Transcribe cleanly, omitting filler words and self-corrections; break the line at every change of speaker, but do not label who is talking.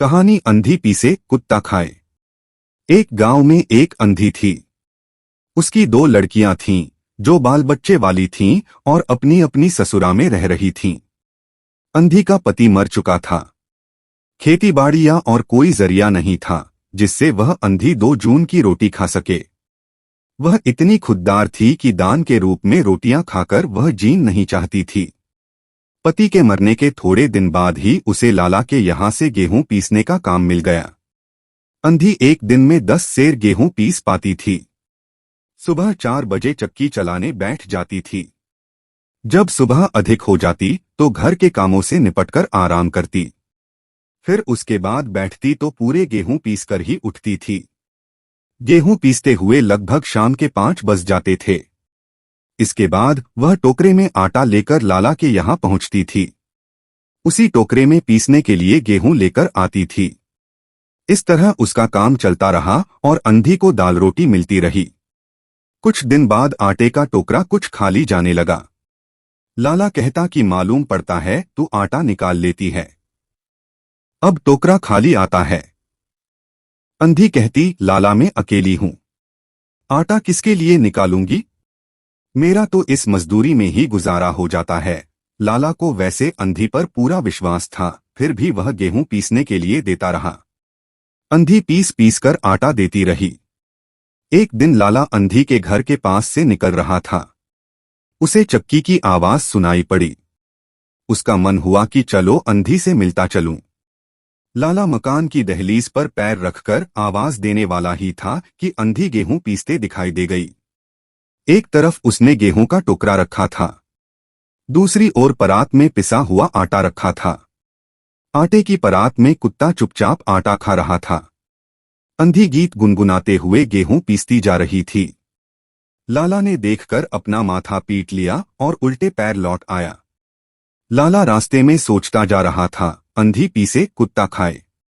कहानी अंधी पीसे कुत्ता खाए। एक गांव में एक अंधी थी। उसकी दो लड़कियां थीं जो बाल बच्चे वाली थीं और अपनी अपनी ससुरा में रह रही थीं। अंधी का पति मर चुका था। खेती बाड़ियां और कोई जरिया नहीं था जिससे वह अंधी 2 जून की रोटी खा सके। वह इतनी खुददार थी कि दान के रूप में रोटियां खाकर वह जीन नहीं चाहती थी। पति के मरने के थोड़े दिन बाद ही उसे लाला के यहाँ से गेहूं पीसने का काम मिल गया। अंधी एक दिन में 10 सेर गेहूं पीस पाती थी। सुबह 4 बजे चक्की चलाने बैठ जाती थी। जब सुबह अधिक हो जाती तो घर के कामों से निपटकर आराम करती। फिर उसके बाद बैठती तो पूरे गेहूं पीसकर ही उठती थी। गेहूं पीसते हुए लगभग शाम के 5 बज जाते थे। इसके बाद वह टोकरे में आटा लेकर लाला के यहाँ पहुंचती थी। उसी टोकरे में पीसने के लिए गेहूं लेकर आती थी। इस तरह उसका काम चलता रहा और अंधी को दाल रोटी मिलती रही। कुछ दिन बाद आटे का टोकरा कुछ खाली जाने लगा। लाला कहता कि मालूम पड़ता है तू आटा निकाल लेती है, अब टोकरा खाली आता है। अंधी कहती लाला मैं अकेली हूं, आटा किसके लिए निकालूंगी, मेरा तो इस मजदूरी में ही गुजारा हो जाता है। लाला को वैसे अंधी पर पूरा विश्वास था, फिर भी वह गेहूं पीसने के लिए देता रहा। अंधी पीस पीस कर आटा देती रही। एक दिन लाला अंधी के घर के पास से निकल रहा था। उसे चक्की की आवाज सुनाई पड़ी। उसका मन हुआ कि चलो अंधी से मिलता चलूं। लाला मकान की दहलीज पर पैर रखकर आवाज देने वाला ही था कि अंधी गेहूं पीसते दिखाई दे गई। एक तरफ उसने गेहूं का टोकरा रखा था, दूसरी ओर परात में पिसा हुआ आटा रखा था। आटे की परात में कुत्ता चुपचाप आटा खा रहा था। अंधी गीत गुनगुनाते हुए गेहूं पीसती जा रही थी। लाला ने देखकर अपना माथा पीट लिया और उल्टे पैर लौट आया। लाला रास्ते में सोचता जा रहा था, अंधी पीसे कुत्ता खाए।